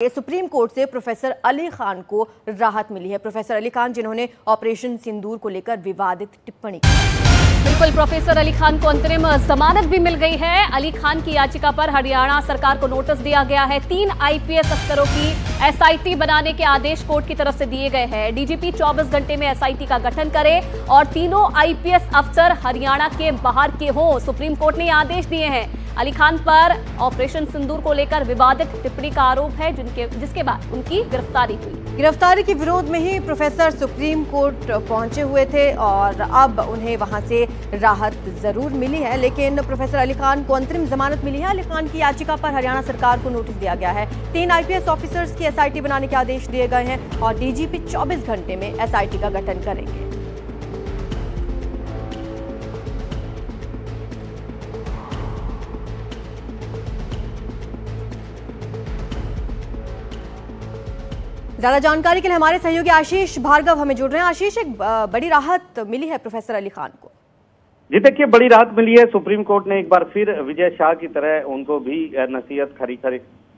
Supreme court से professor Ali Khan को राहत मिली है। प्रोफेसर अली खान जिन्होंने ऑपरेशन सिंदूर को लेकर विवादित टिप्पणी की। बिल्कुल, प्रोफेसर अली खान को अंतरिम जमानत भी मिल गई है। अली खान की याचिका पर हरियाणा सरकार को नोटिस दिया गया है। 3 आईपीएस अफसरों की एसआईटी बनाने के आदेश कोर्ट की तरफ से दिए गए हैं। डीजीपी 24 घंटे में एसआईटी का गठन करे और तीनों आईपीएस अफसर हरियाणा के बाहर के हों। सुप्रीम कोर्ट ने आदेश दिए हैं। अली खान पर ऑपरेशन सिंदूर को लेकर विवादित टिप्पणी का आरोप है, जिसके बाद उनकी गिरफ्तारी हुई। गिरफ्तारी के विरोध में ही प्रोफेसर सुप्रीम कोर्ट पहुंचे हुए थे और अब उन्हें वहां से राहत जरूर मिली है, लेकिन प्रोफेसर अली खान को अंतरिम जमानत मिली है। अली खान की याचिका पर हरियाणा सरकार को नोटिस दिया गया है। 3 आईपीएस ऑफिसर्स की एसआईटी बनाने के आदेश दिए गए हैं और डीजीपी 24 घंटे में एसआईटी का गठन करेंगे। ज्यादा जानकारी के लिए हमारे सहयोगी आशीष भार्गव हमें जुड़ रहे हैं। आशीष, एक बड़ी राहत मिली है प्रोफेसर अली खान को। जी देखिए, बड़ी राहत मिली है। सुप्रीम कोर्ट ने एक बार फिर विजय शाह की तरह उनको भी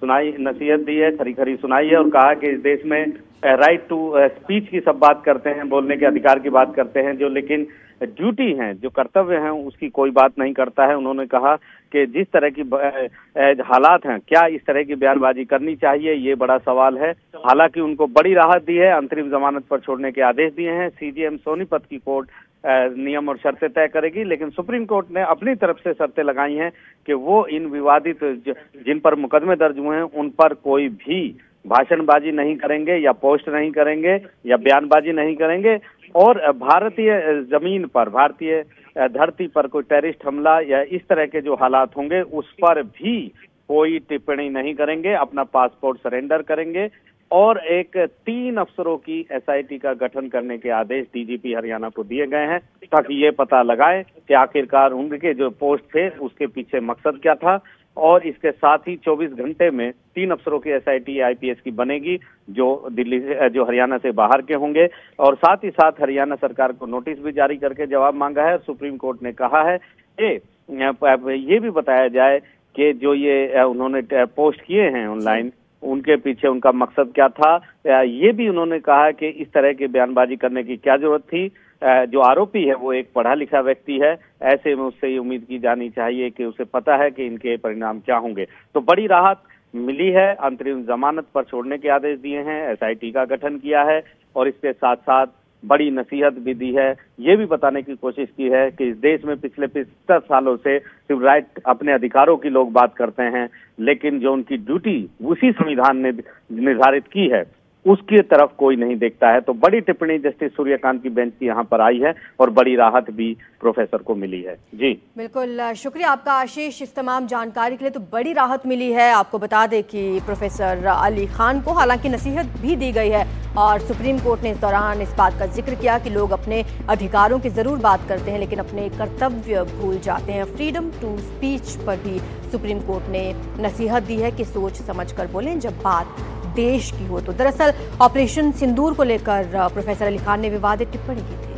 नसीहत दी है, खरी खरी सुनाई है और कहा कि इस देश में राइट टू स्पीच की सब बात करते हैं, बोलने के अधिकार की बात करते हैं, जो लेकिन ड्यूटी है, जो कर्तव्य हैं, उसकी कोई बात नहीं करता है। उन्होंने कहा कि जिस तरह की हालात हैं, क्या इस तरह की बयानबाजी करनी चाहिए, ये बड़ा सवाल है। हालांकि उनको बड़ी राहत दी है, अंतरिम जमानत पर छोड़ने के आदेश दिए हैं। सीजेएम सोनीपत की कोर्ट नियम और शर्तें तय करेगी, लेकिन सुप्रीम कोर्ट ने अपनी तरफ से शर्तें लगाई हैं कि वो इन विवादित जिन पर मुकदमे दर्ज हुए हैं उन पर कोई भी भाषणबाजी नहीं करेंगे या पोस्ट नहीं करेंगे या बयानबाजी नहीं करेंगे और भारतीय जमीन पर, भारतीय धरती पर कोई टेररिस्ट हमला या इस तरह के जो हालात होंगे उस पर भी कोई टिप्पणी नहीं करेंगे, अपना पासपोर्ट सरेंडर करेंगे और 3 अफसरों की एसआईटी का गठन करने के आदेश डीजीपी हरियाणा को दिए गए हैं ताकि ये पता लगाए कि आखिरकार उनके जो पोस्ट थे उसके पीछे मकसद क्या था। और इसके साथ ही 24 घंटे में 3 अफसरों की एसआईटी आईपीएस की बनेगी जो हरियाणा से बाहर के होंगे और साथ ही साथ हरियाणा सरकार को नोटिस भी जारी करके जवाब मांगा है। सुप्रीम कोर्ट ने कहा है कि ये भी बताया जाए कि जो ये उन्होंने पोस्ट किए हैं ऑनलाइन, उनके पीछे उनका मकसद क्या था। ये भी उन्होंने कहा कि इस तरह की बयानबाजी करने की क्या जरूरत थी। जो आरोपी है वो एक पढ़ा लिखा व्यक्ति है, ऐसे में उससे ये उम्मीद की जानी चाहिए कि उसे पता है कि इनके परिणाम क्या होंगे। तो बड़ी राहत मिली है, अंतरिम जमानत पर छोड़ने के आदेश दिए हैं, एसआईटी का गठन किया है और इसके साथ साथ बड़ी नसीहत भी दी है। ये भी बताने की कोशिश की है कि इस देश में पिछले 75 सालों से सिर्फ राइट, अपने अधिकारों की लोग बात करते हैं, लेकिन जो उनकी ड्यूटी उसी संविधान ने निर्धारित की है उसकी तरफ कोई नहीं देखता है। तो बड़ी टिप्पणी जस्टिस सूर्यकांत की बेंच की यहाँ पर आई है और बड़ी राहत भी प्रोफेसर को मिली है। जी बिल्कुल, शुक्रिया आपका आशीष इस तमाम जानकारी के लिए। तो बड़ी राहत मिली है। आपको बता दें कि प्रोफेसर अली खान को हालांकि नसीहत भी दी गई है और सुप्रीम कोर्ट ने इस दौरान इस बात का जिक्र किया कि लोग अपने अधिकारों की जरूर बात करते हैं लेकिन अपने कर्तव्य भूल जाते हैं। फ्रीडम टू स्पीच पर भी सुप्रीम कोर्ट ने नसीहत दी है कि सोच समझ कर बोलें जब बात देश की हो। तो दरअसल ऑपरेशन सिंदूर को लेकर प्रोफेसर अली खान ने विवादित टिप्पणी की थी।